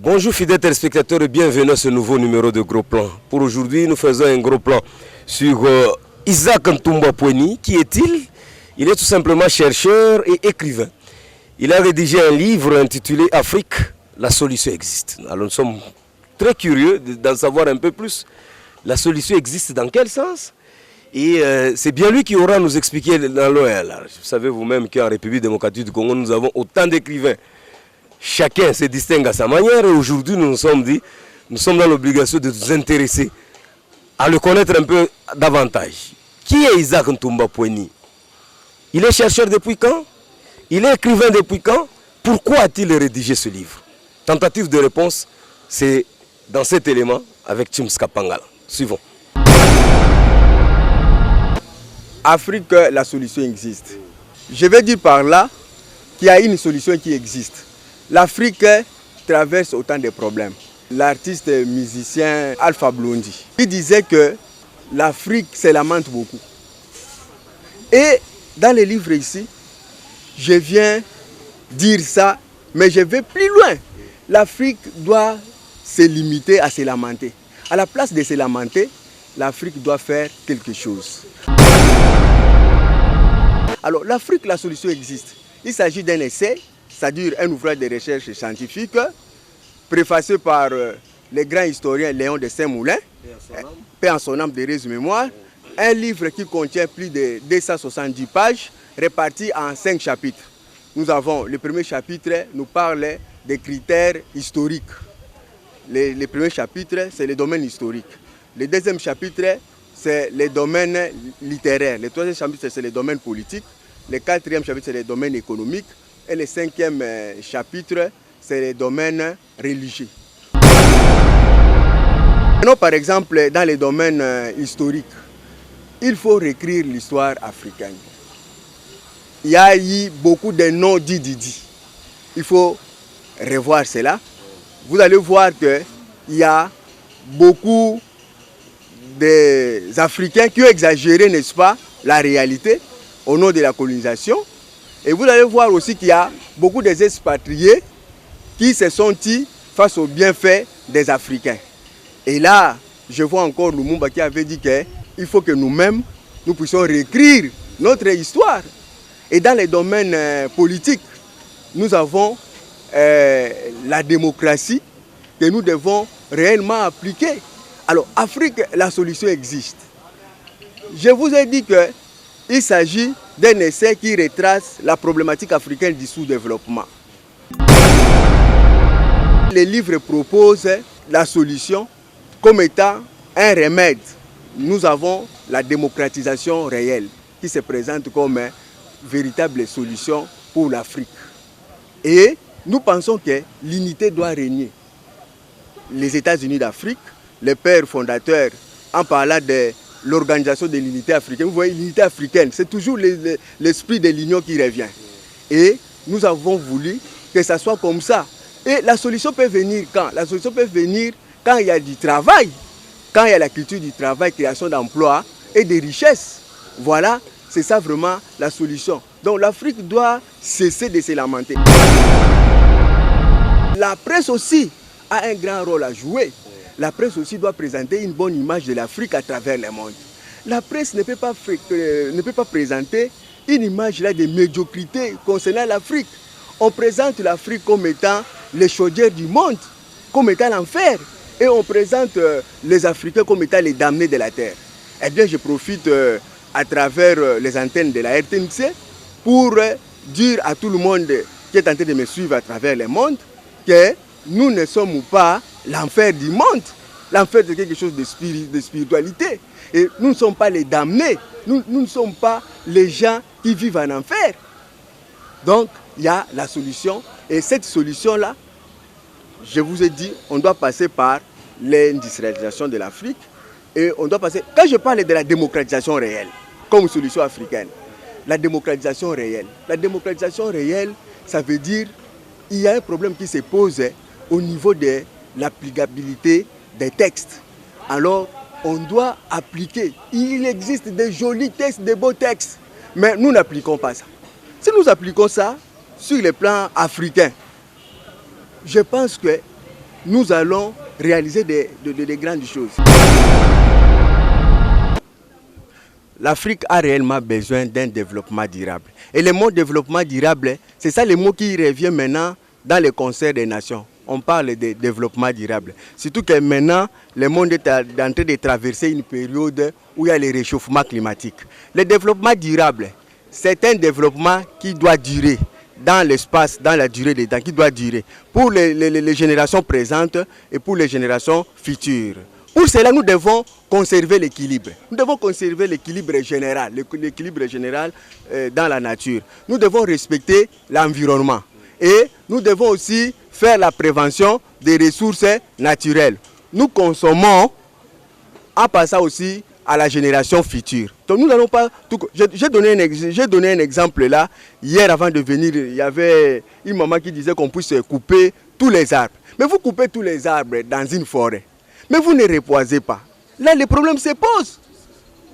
Bonjour fidèles téléspectateurs et bienvenue à ce nouveau numéro de Gros Plan. Pour aujourd'hui, nous faisons un gros plan sur Isaac Ntumba Pweni. Qui est-il? Il est tout simplement chercheur et écrivain. Il a rédigé un livre intitulé Afrique, la solution existe. Alors nous sommes très curieux d'en savoir un peu plus. La solution existe dans quel sens? Et c'est bien lui qui aura à nous expliquer dans l'OL. Vous savez vous-même qu'en République démocratique du Congo, nous avons autant d'écrivains. Chacun se distingue à sa manière et aujourd'hui nous nous sommes dit, nous sommes dans l'obligation de nous intéresser à le connaître un peu davantage. Qui est Isaac Ntumba Pweni? Il est chercheur depuis quand? Il est écrivain depuis quand? Pourquoi a-t-il rédigé ce livre? Tentative de réponse, c'est dans cet élément avec Tim Skapangala. Suivons. Afrique, la solution existe. Je vais dire par là qu'il y a une solution qui existe. L'Afrique traverse autant de problèmes. L'artiste musicien Alpha Blondy, il disait que l'Afrique se lamente beaucoup. Et dans les livres ici, je viens dire ça, mais je vais plus loin. L'Afrique doit se limiter à se lamenter. À la place de se lamenter, l'Afrique doit faire quelque chose. Alors l'Afrique, la solution existe. Il s'agit d'un essai, c'est-à-dire un ouvrage de recherche scientifique, préfacé par le grand historien Léon de Saint-Moulin, paix en son âme, de résumé mémoire. Un livre qui contient plus de 270 pages, répartis en 5 chapitres. Nous avons, le premier chapitre nous parle des critères historiques. Le premier chapitre, c'est le domaine historique. Le deuxième chapitre, c'est le domaine littéraire. Le troisième chapitre, c'est le domaine politique. Le quatrième chapitre, c'est le domaine économique. Et le cinquième chapitre, c'est le domaine religieux. Maintenant, par exemple, dans les domaines historiques, il faut réécrire l'histoire africaine. Il y a eu beaucoup de noms dits. Il faut revoir cela. Vous allez voir qu'il y a beaucoup d'Africains qui ont exagéré, n'est-ce pas, la réalité au nom de la colonisation. Et vous allez voir aussi qu'il y a beaucoup d'expatriés qui se sont dit face aux bienfaits des Africains. Et là, je vois encore Lumumba qui avait dit qu'il faut que nous-mêmes, nous puissions réécrire notre histoire. Et dans les domaines politiques, nous avons la démocratie que nous devons réellement appliquer. Alors, Afrique, la solution existe. Je vous ai dit qu'il s'agit d'un essai qui retrace la problématique africaine du sous-développement. Les livres proposent la solution comme étant un remède. Nous avons la démocratisation réelle qui se présente comme une véritable solution pour l'Afrique. Et nous pensons que l'unité doit régner. Les États-Unis d'Afrique, les pères fondateurs, en parlant de l'organisation de l'unité africaine, vous voyez, l'unité africaine, c'est toujours l'esprit de l'union qui revient. Et nous avons voulu que ça soit comme ça. Et la solution peut venir quand? La solution peut venir quand il y a du travail, quand il y a la culture du travail, création d'emplois et de richesses. Voilà, c'est ça vraiment la solution. Donc l'Afrique doit cesser de se lamenter. La presse aussi a un grand rôle à jouer. La presse aussi doit présenter une bonne image de l'Afrique à travers le monde. La presse ne peut pas présenter une image là de médiocrité concernant l'Afrique. On présente l'Afrique comme étant les chaudières du monde, comme étant l'enfer. Et on présente les Africains comme étant les damnés de la terre. Eh bien, je profite à travers les antennes de la RTNC pour dire à tout le monde qui est en train de me suivre à travers le monde que nous ne sommes pas l'enfer du monde. L'enfer, c'est quelque chose de spiritualité. Et nous ne sommes pas les damnés. Nous ne sommes pas les gens qui vivent en enfer. Donc, il y a la solution. Et cette solution-là, je vous ai dit, on doit passer par l'industrialisation de l'Afrique. Et on doit passer... Quand je parle de la démocratisation réelle, comme solution africaine, la démocratisation réelle, ça veut dire qu'il y a un problème qui se pose au niveau de l'applicabilité des textes. Alors, on doit appliquer. Il existe des jolis textes, des beaux textes, mais nous n'appliquons pas ça. Si nous appliquons ça sur le plan africain, je pense que nous allons réaliser des grandes choses. L'Afrique a réellement besoin d'un développement durable. Et le mot développement durable, c'est ça le mot qui revient maintenant dans le concert des nations. On parle de développement durable. Surtout que maintenant, le monde est en train de traverser une période où il y a le réchauffement climatique. Le développement durable, c'est un développement qui doit durer dans l'espace, dans la durée des temps, qui doit durer pour les générations présentes et pour les générations futures. Pour cela, nous devons conserver l'équilibre. Nous devons conserver l'équilibre général, dans la nature. Nous devons respecter l'environnement. Et nous devons aussi faire la prévention des ressources naturelles. Nous consommons en passant aussi à la génération future. Donc nous n'allons pas... J'ai donné un exemple là. Hier avant de venir, il y avait une maman qui disait qu'on puisse couper tous les arbres. Mais vous coupez tous les arbres dans une forêt. Mais vous ne repoisez pas. Là, le problème se pose.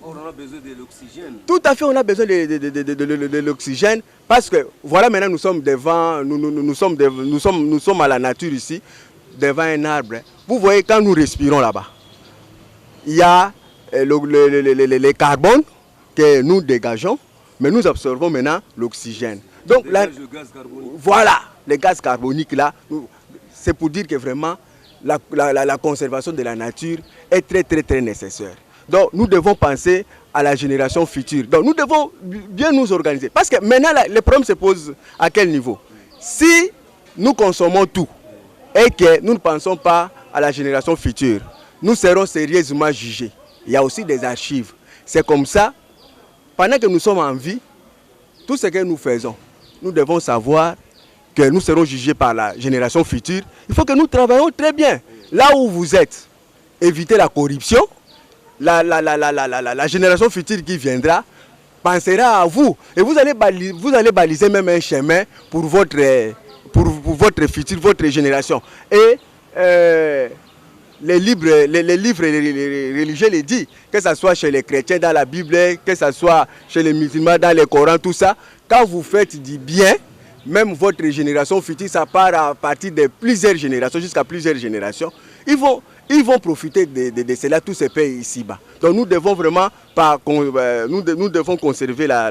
On a besoin de l'oxygène. Tout à fait, on a besoin de l'oxygène parce que voilà, maintenant nous sommes devant, nous sommes à la nature ici, devant un arbre. Vous voyez quand nous respirons là-bas, il y a le carbone que nous dégageons, mais nous absorbons maintenant l'oxygène. Donc là, voilà, les gaz carboniques là, c'est pour dire que vraiment la conservation de la nature est très nécessaire. Donc nous devons penser à la génération future. Donc nous devons bien nous organiser. Parce que maintenant, le problème se pose à quel niveau? Si nous consommons tout et que nous ne pensons pas à la génération future, nous serons sérieusement jugés. Il y a aussi des archives. C'est comme ça, pendant que nous sommes en vie, tout ce que nous faisons, nous devons savoir que nous serons jugés par la génération future. Il faut que nous travaillions très bien. Là où vous êtes, évitez la corruption. La génération future qui viendra pensera à vous. Et vous allez baliser même un chemin pour votre futur, votre génération. Et les livres religieux les disent, que ce soit chez les chrétiens dans la Bible, que ce soit chez les musulmans dans le Coran, tout ça, quand vous faites du bien, même votre génération future, ça part à partir de plusieurs générations, jusqu'à plusieurs générations, ils vont profiter de cela, tous ces pays ici-bas. Donc nous devons vraiment nous devons conserver la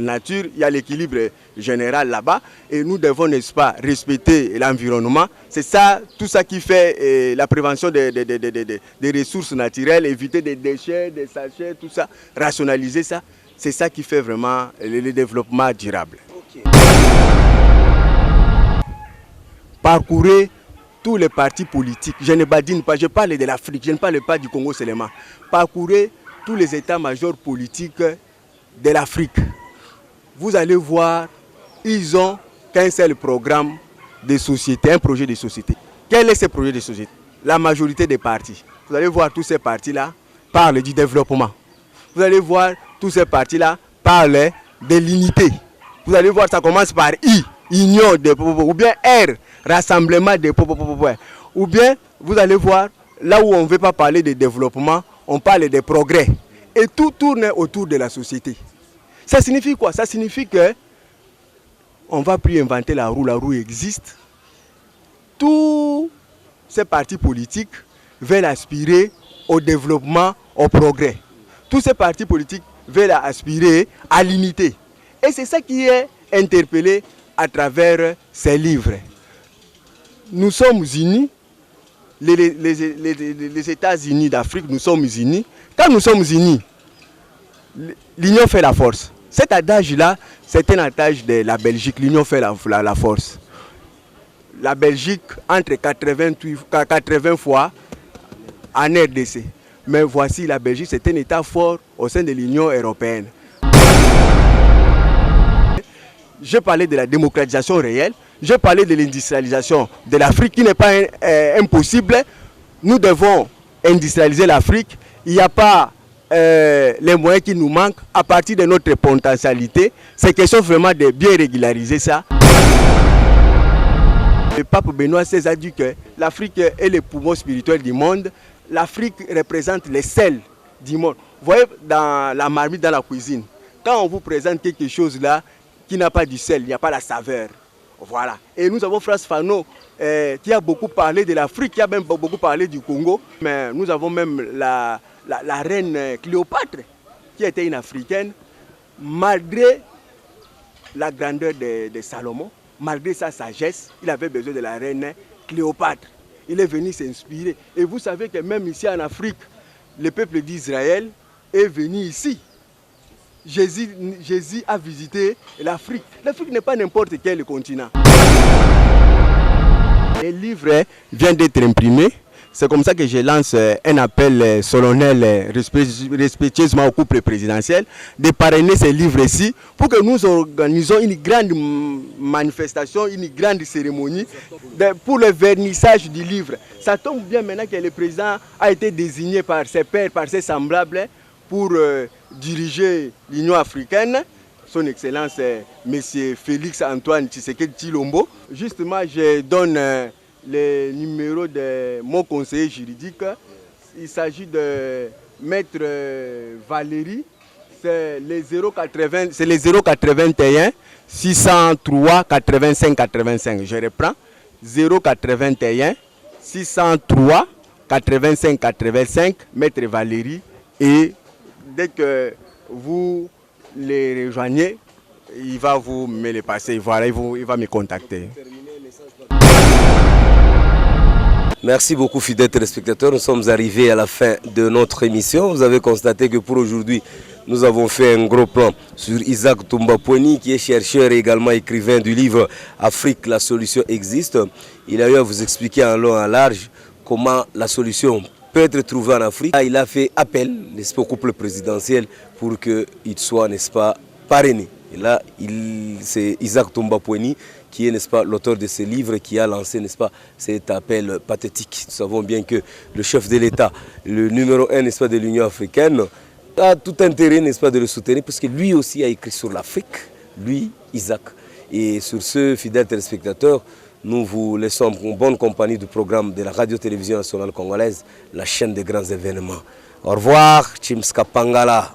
nature, il y a l'équilibre général là-bas, et nous devons, n'est-ce pas, respecter l'environnement. C'est ça, tout ça qui fait la prévention des ressources naturelles, éviter des déchets, des sachets, tout ça, rationaliser ça. C'est ça qui fait vraiment le développement durable. Okay. Parcourez tous les partis politiques, je ne badine pas, je parle de l'Afrique, je ne parle pas du Congo seulement. Parcourez tous les états-majors politiques de l'Afrique. Vous allez voir, ils ont qu'un seul programme de société, un projet de société. Quel est ce projet de société? La majorité des partis. Vous allez voir tous ces partis-là parlent du développement. Vous allez voir tous ces partis-là parlent de l'unité. Vous allez voir, ça commence par I, union des peuples, ou bien R, rassemblement des peuples, ou bien vous allez voir, là où on ne veut pas parler de développement, on parle de progrès. Et tout tourne autour de la société. Ça signifie quoi? Ça signifie que on ne va plus inventer la roue existe. Tous ces partis politiques veulent aspirer au développement, au progrès. Tous ces partis politiques veulent aspirer à l'unité. Et c'est ça qui est interpellé à travers ces livres. Nous sommes unis, les États-Unis d'Afrique, nous sommes unis. Quand nous sommes unis, l'union fait la force. Cet adage-là, c'est un adage de la Belgique, l'union fait la force. La Belgique entre 80 fois en RDC. Mais voici la Belgique, c'est un État fort au sein de l'Union européenne. Je parlais de la démocratisation réelle, je parlais de l'industrialisation de l'Afrique qui n'est pas impossible. Nous devons industrialiser l'Afrique. Il n'y a pas les moyens qui nous manquent à partir de notre potentialité. C'est question vraiment de bien régulariser ça. Le pape Benoît XVI a dit que l'Afrique est le poumon spirituel du monde. l'Afrique représente les sels du monde. Vous voyez, dans la marmite, dans la cuisine, quand on vous présente quelque chose là qui n'a pas du sel, il n'y a pas la saveur. Voilà. Et nous avons Frantz Fanon qui a beaucoup parlé de l'Afrique, qui a même beaucoup parlé du Congo. Mais nous avons même la reine Cléopâtre, qui était une Africaine, malgré la grandeur de Salomon, malgré sa sagesse, il avait besoin de la reine Cléopâtre. Il est venu s'inspirer. Et vous savez que même ici en Afrique, le peuple d'Israël est venu ici. Jésus a visité l'Afrique. L'Afrique n'est pas n'importe quel continent. Le livre vient d'être imprimé. C'est comme ça que je lance un appel solennel respectueusement au couple présidentiel de parrainer ces livres-ci pour que nous organisons une grande manifestation, une grande cérémonie pour le vernissage du livre. Ça tombe bien maintenant que le président a été désigné par ses pairs, par ses semblables pour diriger l'Union africaine. Son Excellence M. Félix Antoine Tshisekedi Tshilombo. Justement, je donne le numéro de mon conseiller juridique. Il s'agit de Maître Valérie. C'est les 081 603 85 85. Je reprends. 081 603 85 85. Maître Valérie. Et dès que vous les rejoignez, il va vous me les passer. Voilà, il va me contacter. Merci beaucoup, fidèles téléspectateurs. Nous sommes arrivés à la fin de notre émission. Vous avez constaté que pour aujourd'hui, nous avons fait un gros plan sur Isaac Toumba Poeni, qui est chercheur et également écrivain du livre Afrique, la solution existe. Il a eu à vous expliquer en long et en large comment la solution peut être trouvée en Afrique. Il a fait appel, n'est-ce pas, au couple présidentiel pour qu'il soit, n'est-ce pas, parrainé. Et là, c'est Isaac Toumba Poeni qui est, n'est-ce pas, l'auteur de ce livre qui a lancé, n'est-ce pas, cet appel pathétique. Nous savons bien que le chef de l'État, le numéro 1, n'est-ce pas, de l'Union africaine, a tout intérêt, n'est-ce pas, de le soutenir parce que lui aussi a écrit sur l'Afrique, lui, Isaac. Et sur ce, fidèles téléspectateurs, nous vous laissons en bonne compagnie du programme de la Radio-Télévision nationale congolaise, la chaîne des grands événements. Au revoir, Chimska Pangala.